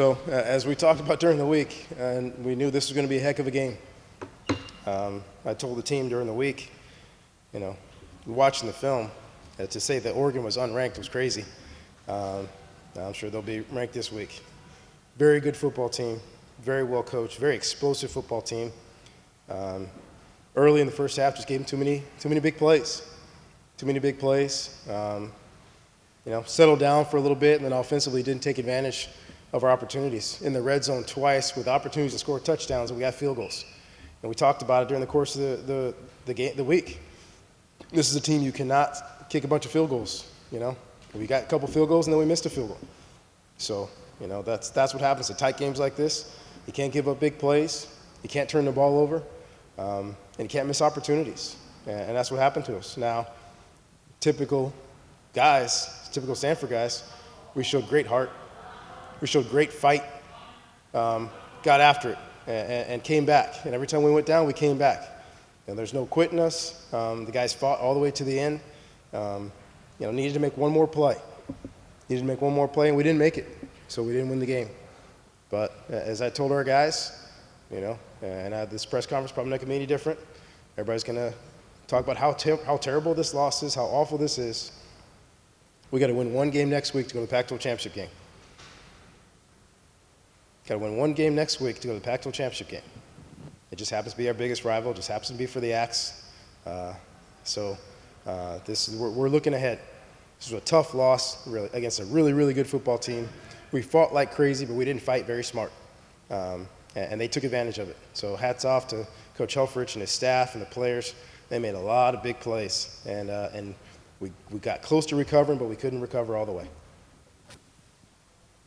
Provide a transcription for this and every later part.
So, as we talked about during the week, and we knew this was going to be a heck of a game. I told the team during the week, watching the film, to say that Oregon was unranked was crazy. I'm sure they'll be ranked this week. Very good football team, very well coached, very explosive football team. Early in the first half, just gave them too many big plays. Too many big plays. Settled down for a little bit, and then offensively didn't take advantage of our opportunities. In the red zone twice with opportunities to score touchdowns, and we got field goals. And we talked about it during the course of the week. This is a team you cannot kick a bunch of field goals. We got a couple field goals, and then we missed a field goal. So, that's what happens to tight games like this. You can't give up big plays. You can't turn the ball over. And you can't miss opportunities. And that's what happened to us. Now, typical Stanford guys, we showed great heart. We showed great fight, got after it, and came back. And every time we went down, we came back. And there's no quitting us. The guys fought all the way to the end. Needed to make one more play. And we didn't make it, so we didn't win the game. But as I told our guys, and at this press conference, probably not going to be any different. Everybody's going to talk about how terrible this loss is, how awful this is. We got to win one game next week to go to the Pac-12 championship game. Got to win one game next week to go to the Pac-12 championship game. It just happens to be our biggest rival. It just happens to be for the Axe. We're looking ahead. This was a tough loss against a really, really good football team. We fought like crazy, but we didn't fight very smart. And they took advantage of it. So hats off to Coach Helfrich and his staff and the players. They made a lot of big plays. And we got close to recovering, but we couldn't recover all the way.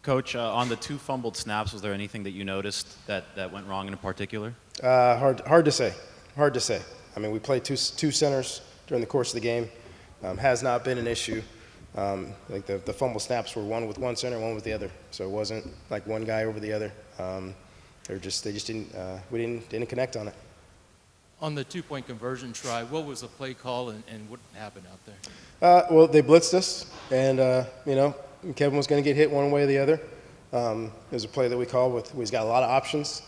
Coach, on the 2 fumbled snaps, was there anything that you noticed that went wrong in particular? Hard to say. I mean, we played two centers during the course of the game. Has not been an issue. Like the fumble snaps were one with one center, one with the other. So it wasn't like one guy over the other. They just didn't. We didn't connect on it. On the 2-point conversion try, what was the play call and what happened out there? Well, they blitzed us, and Kevin was going to get hit one way or the other. There's a play that we call he's got a lot of options.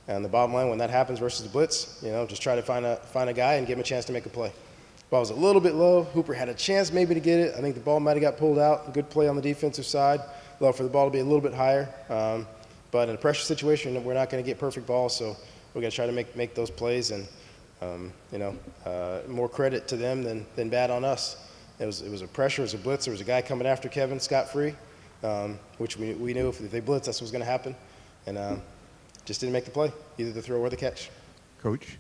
And the bottom line, when that happens versus the blitz, just try to find a guy and give him a chance to make a play. Ball was a little bit low. Hooper had a chance maybe to get it. I think the ball might have got pulled out. Good play on the defensive side. Love for the ball to be a little bit higher. But in a pressure situation, we're not going to get perfect balls, so we're going to try to make those plays. And more credit to them than bad on us. It was a pressure, it was a blitz. There was a guy coming after Kevin scot-free, which we knew if they blitz, that's what was going to happen. And just didn't make the play, either the throw or the catch. Coach,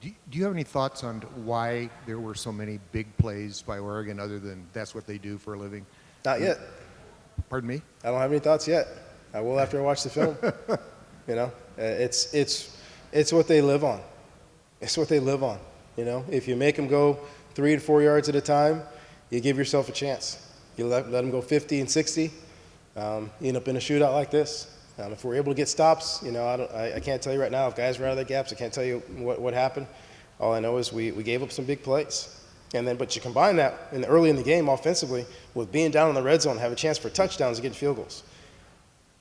do you have any thoughts on why there were so many big plays by Oregon other than that's what they do for a living? Not yet. Pardon me? I don't have any thoughts yet. I will after I watch the film. It's what they live on. It's what they live on. If you make them go 3 to 4 yards at a time, you give yourself a chance. You let them go 50 and 60, you end up in a shootout like this. If we're able to get stops, I can't tell you right now if guys were out of their gaps. I can't tell you what happened. All I know is we gave up some big plays. But you combine that early in the game offensively with being down in the red zone, have a chance for touchdowns and get field goals.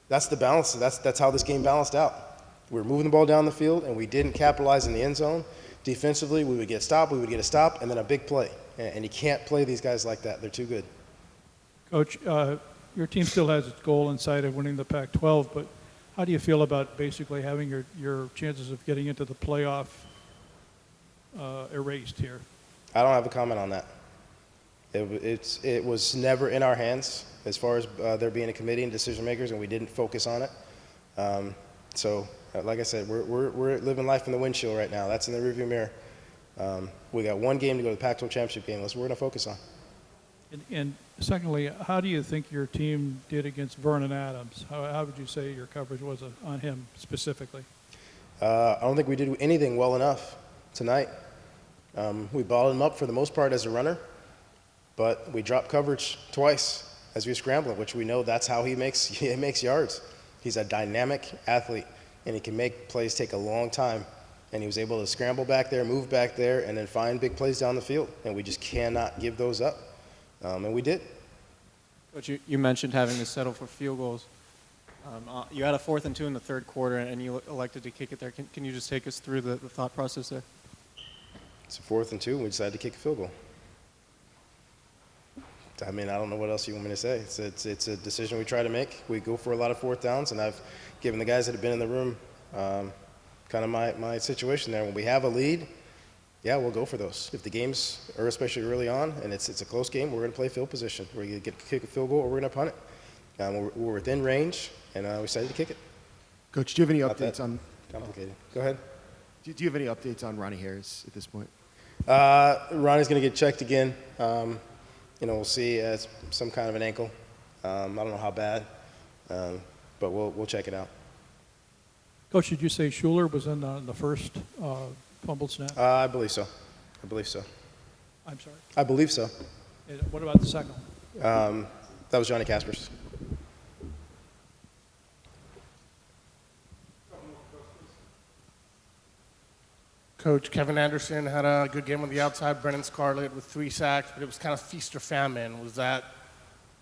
That's the balance. That's how this game balanced out. We were moving the ball down the field, and we didn't capitalize in the end zone. Defensively, we would get stopped, we would get a stop, and then a big play. And you can't play these guys like that. They're too good. Coach, your team still has its goal in sight of winning the Pac-12, but how do you feel about basically having your chances of getting into the playoff erased here? I don't have a comment on that. It was never in our hands as far as there being a committee and decision makers, and we didn't focus on it. Like I said, we're living life in the windshield right now. That's in the rearview mirror. We got one game to go to the Pac-12 championship game. That's what we're going to focus on. And secondly, how do you think your team did against Vernon Adams? How would you say your coverage was on him specifically? I don't think we did anything well enough tonight. We balled him up for the most part as a runner, but we dropped coverage twice as we were scrambling, which we know that's how he makes yards. He's a dynamic athlete, and he can make plays take a long time. And he was able to scramble back there, move back there, and then find big plays down the field. And we just cannot give those up. And we did. Coach, you mentioned having to settle for field goals. You had a 4th and 2 in the third quarter, and you elected to kick it there. Can you just take us through the thought process there? It's a 4th and 2, and we decided to kick a field goal. I mean, I don't know what else you want me to say. It's a decision we try to make. We go for a lot of 4th downs, and I've given the guys that have been in the room kind of my situation there. When we have a lead, yeah, we'll go for those. If the games are especially early on and it's a close game, we're going to play field position. We're going to kick a field goal or we're going to punt it. We're within range, and we decided to kick it. Coach, do you have any Not updates that on? complicated. Go ahead. Do you have any updates on Ronnie Harris at this point? Ronnie's going to get checked again. We'll see. It's some kind of an ankle. I don't know how bad, but we'll check it out. Coach, did you say Schuler was in the first fumbled snap? I believe so. I'm sorry. I believe so. What about the second one? That was Johnny Caspers. Coach, Kevin Anderson had a good game on the outside. Brennan Scarlett with 3 sacks, but it was kind of feast or famine. Was that,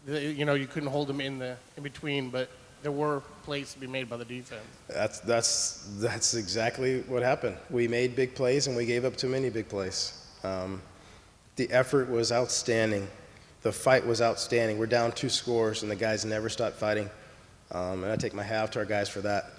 you couldn't hold him in between, but there were plays to be made by the defense. That's exactly what happened. We made big plays and we gave up too many big plays. The effort was outstanding. The fight was outstanding. We're down 2 scores and the guys never stopped fighting. And I take my hat off to our guys for that.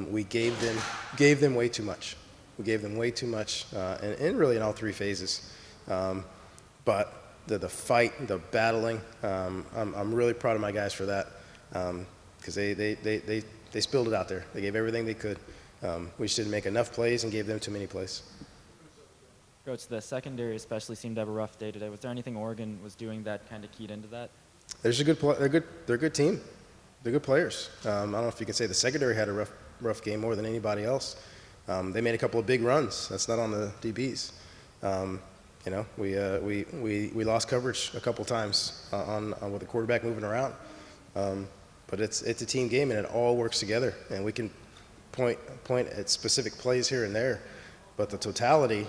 We gave them way too much. We gave them way too much, and really in all 3 phases. But the fight, the battling, I'm really proud of my guys for that, because they spilled it out there. They gave everything they could. We just didn't make enough plays and gave them too many plays. Coach, the secondary especially seemed to have a rough day today. Was there anything Oregon was doing that kind of keyed into that? They're a good team. They're good players. I don't know if you can say the secondary had a rough game more than anybody else. They made a couple of big runs. That's not on the DBs. We lost coverage a couple times on with the quarterback moving around. But it's a team game and it all works together. And we can point at specific plays here and there, but the totality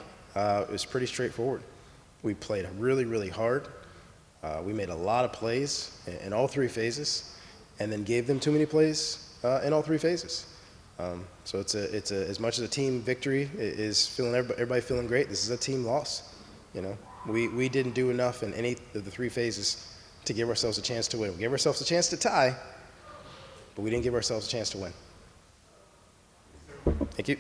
is pretty straightforward. We played really, really hard. We made a lot of plays in all 3 phases, and then gave them too many plays in all 3 phases. So it's as much as a team victory is feeling everybody feeling great. This is a team loss. We didn't do enough in any of the 3 phases to give ourselves a chance to win. We gave ourselves a chance to tie, but we didn't give ourselves a chance to win. Thank you.